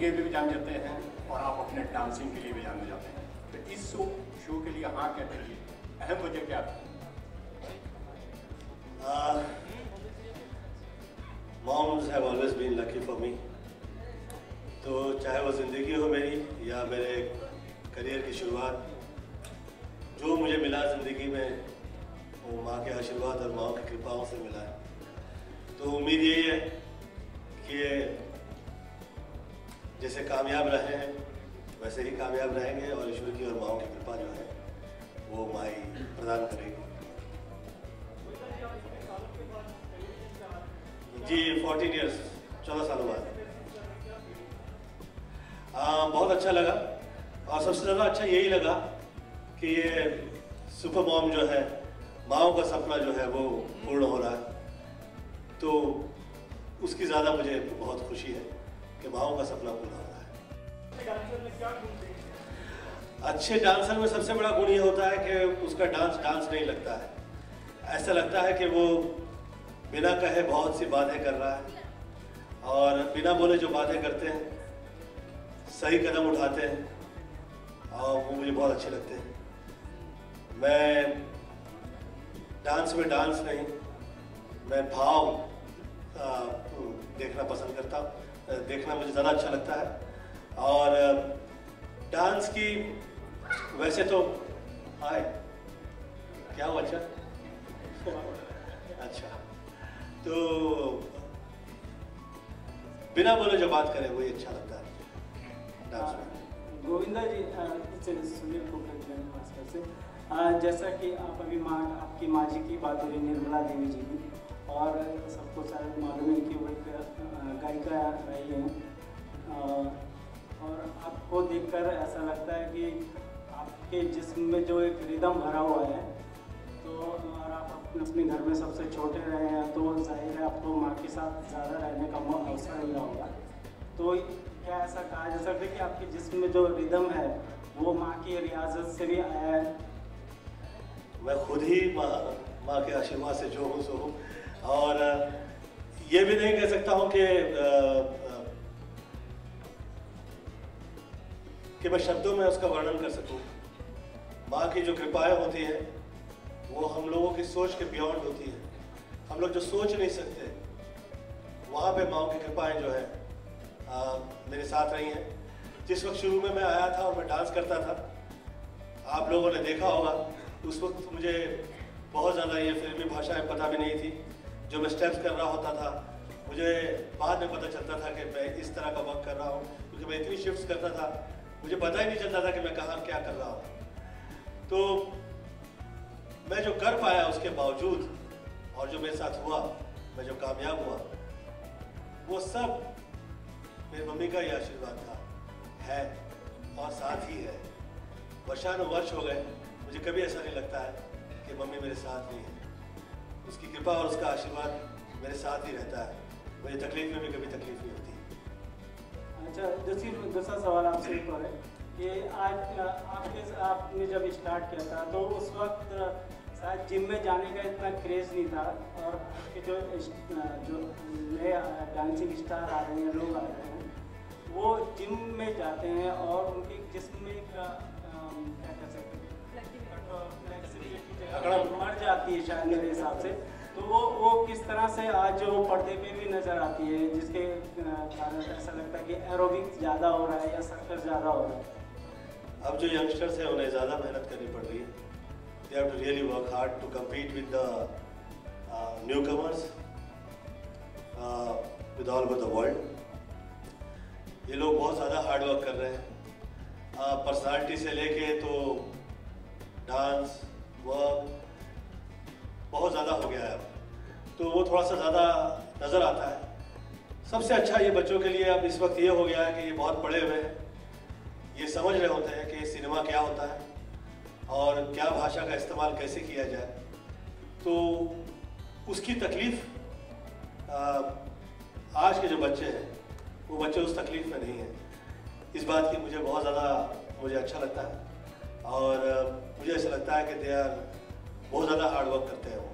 के लिए भी जाने जाते हैं और आप अपने डांसिंग के लिए भी जाने जाते हैं, तो इस शो के लिए हाँ कहते हैं अहम वजह क्या थी? Moms have always been lucky for me. तो चाहे वो ज़िंदगी हो मेरी या मेरे करियर की शुरुआत, जो मुझे मिला ज़िंदगी में वो माँ के आशीर्वाद और माँ की कृपाओं से मिला है। तो उम्मीद यही है कि जैसे कामयाब रहे हैं वैसे ही कामयाब रहेंगे और ईश्वर की और माँ की कृपा जो है वो माई प्रदान करेगी। जी 14 ईयर्स, 14 सालों बाद बहुत अच्छा लगा और सबसे ज़्यादा अच्छा यही लगा कि ये सुपर मॉम जो है, माँओं का सपना जो है वो पूर्ण हो रहा है, तो उसकी ज़्यादा मुझे बहुत खुशी है कि माँओं का सपना पूर्ण हो रहा है। अच्छे डांसर में सबसे बड़ा गुण ये होता है कि उसका डांस नहीं लगता है, ऐसा लगता है कि वो बिना कहे बहुत सी बातें कर रहा है और बिना बोले जो बातें करते हैं, सही कदम उठाते हैं और वो मुझे बहुत अच्छे लगते हैं। मैं डांस में डांस नहीं, मैं भाव देखना पसंद करता हूँ, देखना मुझे ज़्यादा अच्छा लगता है। और डांस की वैसे तो हाय क्या हुआ? अच्छा तो बिना बोले जो बात करें वही अच्छा लगता है डांस में। गोविंदा जी, सुनील कुमार से जैसा कि आप अभी आपकी माँ जी की बात हो रही, निर्मला देवी जी की, और सबको शायद मालूम है कि वो एक गायिका रही हैं और आपको देखकर ऐसा लगता है कि आपके जिस्म में जो एक रिदम भरा हुआ है, तो और आप अपने घर में सबसे छोटे रहे हैं तो जाहिर है आपको माँ के साथ ज़्यादा रहने का अवसर मिला होगा। तो क्या ऐसा कहा जा सकता है कि आपके जिस्म में जो रिदम है वो माँ की रियाजत से भी आया है? मैं खुद ही माँ के आशीर्वाद से जो हूँ सो हूँ, और ये भी नहीं कह सकता हूँ कि मैं शब्दों में उसका वर्णन कर सकूँ। माँ की जो कृपाएं होती हैं वो हम लोगों की सोच के बियॉन्ड होती है। हम लोग जो सोच नहीं सकते, वहाँ पे माँ की कृपाएं जो है मेरे साथ रही हैं। जिस वक्त शुरू में मैं आया था और मैं डांस करता था, आप लोगों ने देखा होगा, उस वक्त मुझे बहुत ज़्यादा ये फिल्मी भाषाएं पता भी नहीं थी। जो मैं स्टेप्स कर रहा होता था मुझे बाद में पता चलता था कि मैं इस तरह का वर्क कर रहा हूँ, क्योंकि मैं इतनी शिफ्ट्स करता था मुझे पता ही नहीं चलता था कि मैं कहाँ क्या कर रहा हूँ। तो मैं जो कर पाया उसके बावजूद और जो मेरे साथ हुआ, मैं जो कामयाब हुआ, वो सब मेरी मम्मी का ही आशीर्वाद था, है और साथ ही है। वर्षानुवर्ष हो गए, मुझे कभी ऐसा नहीं लगता है कि मम्मी मेरे साथ नहीं है। उसकी कृपा और उसका आशीर्वाद मेरे साथ ही रहता है। मुझे तकलीफ में भी कभी तकलीफ नहीं होती। अच्छा, दूसरा सवाल आपसे एक और है कि आज आपने जब स्टार्ट किया था तो उस वक्त शायद जिम में जाने का इतना क्रेज़ नहीं था, और आपके जो नए डांसिंग स्टार आ रहे हैं, लोग आ रहे हैं, वो जिम में जाते हैं और उनके जिस्म में क्या कह सकते हैं, फ्लेक्सिबिलिटी मर जाती है शायद मेरे हिसाब से। तो वो किस तरह से आज वो पर्दे पे भी नज़र आती है, जिसके कारण ऐसा लगता है कि एरोबिक्स ज़्यादा हो रहा है या सर्कस ज़्यादा हो रहा है? अब जो यंगस्टर्स हैं उन्हें ज़्यादा मेहनत करनी पड़ रही है। They have to really work hard to compete with the newcomers with all over the world. ये लोग बहुत ज़्यादा हार्ड वर्क कर रहे हैं, पर्सनालिटी से लेके तो डांस वर्क बहुत ज़्यादा हो गया है अब, तो वो थोड़ा सा ज़्यादा नज़र आता है। सबसे अच्छा ये बच्चों के लिए अब इस वक्त ये हो गया है कि ये बहुत पढ़े हुए हैं, ये समझ रहे होते हैं कि सिनेमा क्या होता है और क्या भाषा का इस्तेमाल कैसे किया जाए। तो उसकी तकलीफ़ आज के जो बच्चे हैं वो बच्चे उस तकलीफ़ में नहीं हैं। इस बात की मुझे बहुत ज़्यादा मुझे अच्छा लगता है, और मुझे ऐसा लगता है कि दे आर बहुत ज़्यादा हार्ड वर्क करते हैं, वो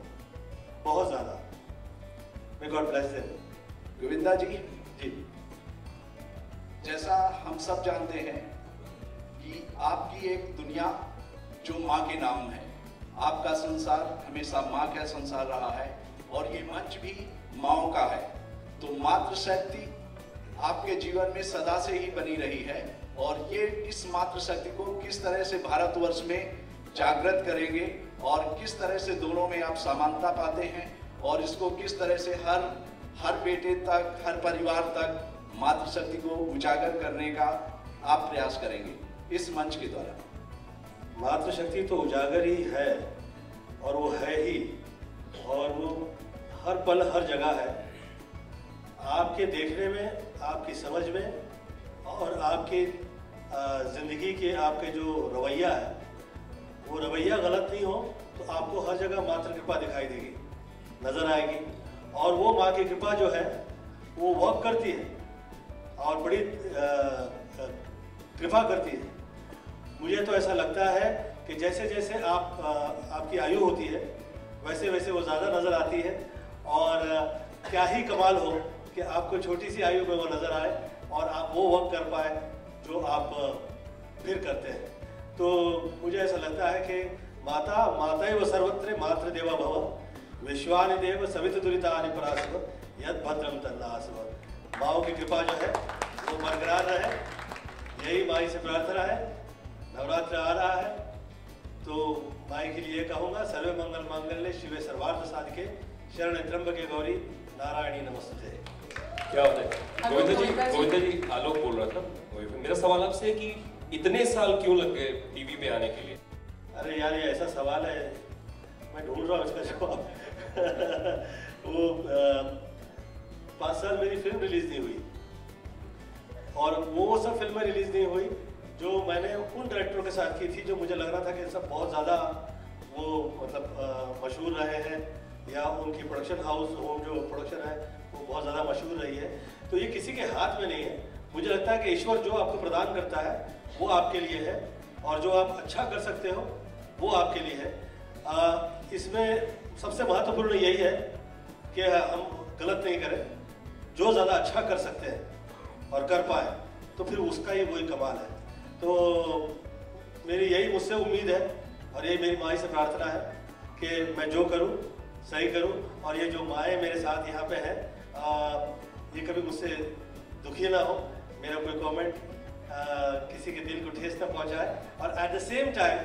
बहुत ज़्यादा। May God bless them. Govinda ji ji, जैसा हम सब जानते हैं कि आपकी एक दुनिया जो माँ के नाम है, आपका संसार हमेशा माँ का संसार रहा है और ये मंच भी माँओं का है। तो मातृशक्ति आपके जीवन में सदा से ही बनी रही है और ये इस मातृशक्ति को किस तरह से भारतवर्ष में जागृत करेंगे और किस तरह से दोनों में आप समानता पाते हैं और इसको किस तरह से हर बेटे तक, हर परिवार तक मातृशक्ति को उजागर करने का आप प्रयास करेंगे इस मंच के द्वारा। मातृशक्ति तो उजागर ही है और वो है ही, और वो हर पल हर जगह है। आपके देखने में, आपकी समझ में और आपके ज़िंदगी के आपके जो रवैया है, वो रवैया गलत नहीं हो तो आपको हर जगह मातृ कृपा दिखाई देगी, नज़र आएगी। और वो माँ की कृपा जो है वो वर्क करती है और बड़ी कृपा करती है। मुझे तो ऐसा लगता है कि जैसे जैसे आपकी आयु होती है वैसे वैसे वो ज़्यादा नज़र आती है। और क्या ही कमाल हो कि आपको छोटी सी आयु में वो नज़र आए और आप वो वर्क कर पाए जो आप फिर करते हैं। तो मुझे ऐसा लगता है कि मातैव सर्वत्र मातृदेवा भव विश्वानि देव सवित दुरितानि परासव यद भद्रम तन्नासव। माँओं की कृपा जो है वो बरकरार रहे, यही माई से प्रार्थना है। नवरात्र आ रहा है तो माई के लिए कहूँगा, सर्वे मंगल मांगल्ये शिवे सर्वार्थ साधिके शरण्ये त्र्यंबके गौरी नारायणी नमस्ते। क्या होता है गोविंदा जी आलोक बोल रहा था। मेरा सवाल आपसे है कि इतने साल क्यों लग गए टीवी पे आने के लिए? अरे यार ये ऐसा सवाल है, मैं ढूंढ रहा हूँ इसका जवाब। वो 5 साल मेरी फिल्म रिलीज नहीं हुई और वो सब फिल्में रिलीज नहीं हुई जो मैंने उन डायरेक्टरों के साथ की थी जो मुझे लग रहा था कि सब बहुत ज़्यादा वो मतलब मशहूर रहे हैं या उनकी प्रोडक्शन हाउस होम जो प्रोडक्शन है वो बहुत ज़्यादा मशहूर रही है। तो ये किसी के हाथ में नहीं है। मुझे लगता है कि ईश्वर जो आपको प्रदान करता है वो आपके लिए है और जो आप अच्छा कर सकते हो वो आपके लिए है। इसमें सबसे महत्वपूर्ण यही है कि हम गलत नहीं करें, जो ज़्यादा अच्छा कर सकते हैं और कर पाए तो फिर उसका ही वही कमाल है। तो मेरी यही मुझसे उम्मीद है और यही मेरी माँ से प्रार्थना है कि मैं जो करूँ सही करूँ और ये जो माएँ मेरे साथ यहाँ पे हैं ये कभी मुझसे दुखी ना हो, मेरा कोई कमेंट किसी के दिल को ठेस ना पहुँचाए। और एट द सेम टाइम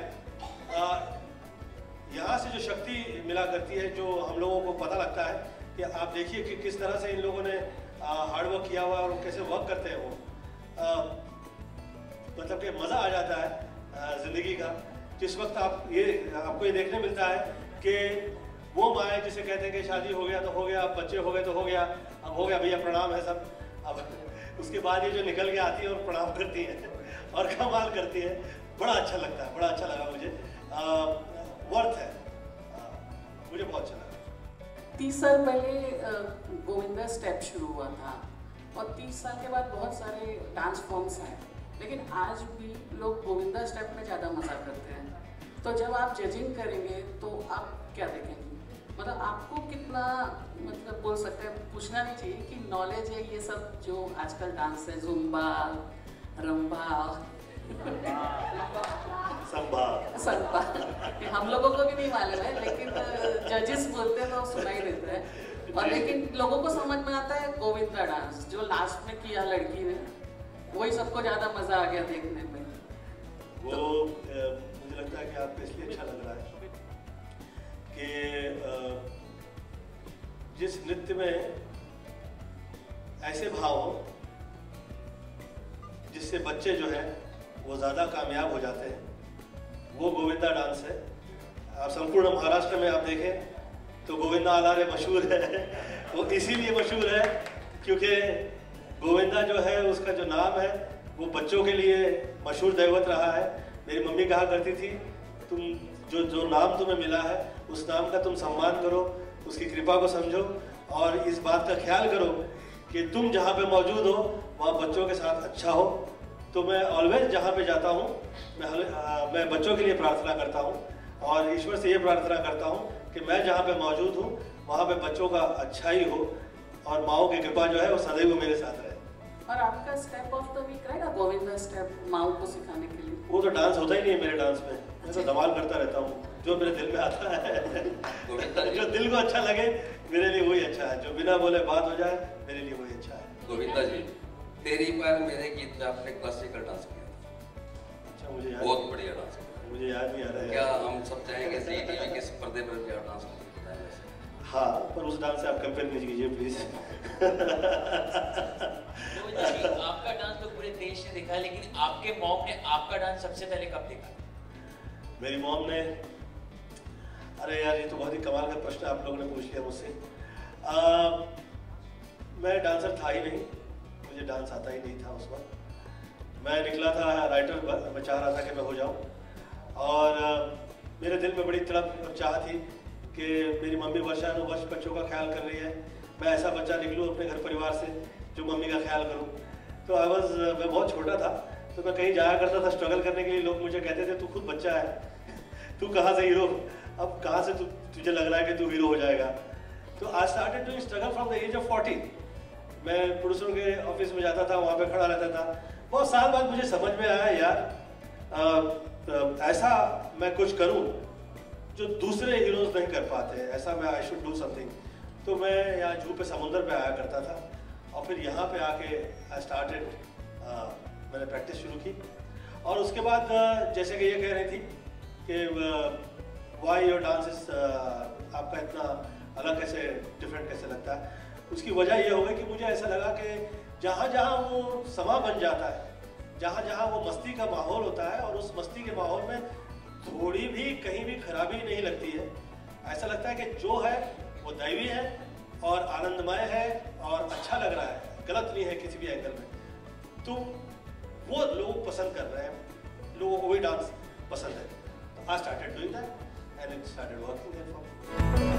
यहाँ से जो शक्ति मिला करती है, जो हम लोगों को पता लगता है कि आप देखिए कि किस तरह से इन लोगों ने हार्ड वर्क किया हुआ और कैसे वर्क करते हैं वो, मतलब कि मज़ा आ जाता है ज़िंदगी का। जिस वक्त आपको ये देखने मिलता है कि वो माएँ जिसे कहते हैं कि शादी हो गया तो हो गया, अब बच्चे हो गए तो हो गया, अब हो गया भैया प्रणाम है सब, अब उसके बाद ये जो निकल के आती है और प्रणाम करती है और कमाल करती है, बड़ा अच्छा लगता है, बड़ा अच्छा लगा मुझे। वर्थ है, मुझे बहुत अच्छा लगा। 30 साल पहले गोविंदा स्टेप शुरू हुआ था और 30 साल के बाद बहुत सारे डांस फॉर्म्स हैं, लेकिन आज भी लोग गोविंदा स्टेप में ज़्यादा मज़ा करते हैं। तो जब आप जजिंग करेंगे तो आप क्या देखेंगे? मतलब आपको कितना मतलब बोल सकते हैं, पूछना नहीं चाहिए कि नॉलेज है ये सब जो आजकल डांस है, जुम्बा, रंबा, संबा, हम लोगों को भी नहीं मालूम है, लेकिन जजेस बोलते हैं तो सुनाई देता है। और लेकिन लोगों को समझ में आता है गोविंदा डांस जो लास्ट में किया लड़की ने, वही सबको ज़्यादा मज़ा आ गया देखने में। वो मुझे लगता है कि आपको इसलिए अच्छा लग रहा है कि जिस नृत्य में ऐसे भाव हो जिससे बच्चे जो हैं वो ज़्यादा कामयाब हो जाते हैं, वो गोविंदा डांस है। आप संपूर्ण महाराष्ट्र में आप देखें तो गोविंदा आलारे मशहूर है। वो इसीलिए मशहूर है क्योंकि गोविंदा जो है उसका जो नाम है वो बच्चों के लिए मशहूर दैवत रहा है। मेरी मम्मी कहा करती थी, तुम जो नाम तुम्हें मिला है उस नाम का तुम सम्मान करो, उसकी कृपा को समझो और इस बात का ख्याल करो कि तुम जहाँ पे मौजूद हो वहाँ बच्चों के साथ अच्छा हो। तो मैं ऑलवेज जहाँ पे जाता हूँ मैं बच्चों के लिए प्रार्थना करता हूँ और ईश्वर से ये प्रार्थना करता हूँ कि मैं जहाँ पे मौजूद हूँ वहाँ पे बच्चों का अच्छा ही हो और माँओं की कृपा जो है वो सदैव मेरे साथ रहे। और आपका स्टेप ऑफ द वीक रहेगा गोविंदा स्टेप माओ को सिखाने के लिए? वो तो डांस होता ही नहीं है मेरे डांस में, मैं तो धमाल करता रहता हूँ, जो मेरे दिल में आता है जो दिल को अच्छा लगे मेरे लिए वही अच्छा है, जो बिना बोले बात हो जाए मेरे लिए वही अच्छा है। गोविंदा जी, तेरी पर मेरे गीत में आपने क्लासिकल डांस किया था। अच्छा, मुझे याद, बहुत बढ़िया डांस किया। मुझे याद नहीं आ रहा है। क्या हम सब चाहेंगे ज़ी टीवी के पर्दे पर भी आप डांस करें? हाँ, पर उस डांस से आप कंपेयर नहीं कीजिए प्लीज। आपका डांस तो पूरे देश ने देखा, लेकिन आपके मॉम ने आपका डांस सबसे पहले कब देखा? मेरी मॉम ने, अरे यार ये तो बहुत ही कमाल का प्रश्न आप लोगों ने पूछ लिया मुझसे। मैं डांसर था ही नहीं, मुझे डांस आता ही नहीं था उस वक्त। मैं निकला था राइटर, मैं चाह रहा था कि मैं हो जाऊं, और मेरे दिल में बड़ी तड़प और चाह थी कि मेरी मम्मी वर्षानुवर्ष बच्चों का ख्याल कर रही है, मैं ऐसा बच्चा निकलूं अपने घर परिवार से जो मम्मी का ख्याल करूं। तो मैं बहुत छोटा था, तो मैं कहीं जाया करता था स्ट्रगल करने के लिए, लोग मुझे कहते थे तू खुद बच्चा है, तू कहाँ से हीरो, अब कहाँ से तुझे लग रहा है कि तू हीरो हो जाएगा। तो I started doing struggle from the age of 40। मैं प्रोड्यूसर के ऑफिस में जाता था, वहाँ पे खड़ा रहता था। बहुत साल बाद मुझे समझ में आया यार ऐसा मैं कुछ करूँ जो दूसरे हीरोज नहीं कर पाते, ऐसा मैं आई शुड डू समथिंग। तो मैं यहाँ जू पे समुंदर पे आया करता था, और फिर यहाँ पे आके आई स्टार्टेड, मैंने प्रैक्टिस शुरू की। और उसके बाद जैसे कि ये कह रही थी कि वाई योर डांस इज, आपका इतना अलग कैसे, डिफरेंट कैसे लगता है, उसकी वजह ये हो गई कि मुझे ऐसा लगा कि जहाँ जहाँ वो समा बन जाता है, जहाँ जहाँ वो मस्ती का माहौल होता है, और उस मस्ती के माहौल में थोड़ी भी कहीं भी खराबी नहीं लगती है। ऐसा लगता है कि जो है वो दैवी है और आनंदमय है और अच्छा लग रहा है, गलत नहीं है किसी भी एंगल में। तो वो लोग पसंद कर रहे हैं, लोगों को वही डांस पसंद है। I started doing that and it started working there for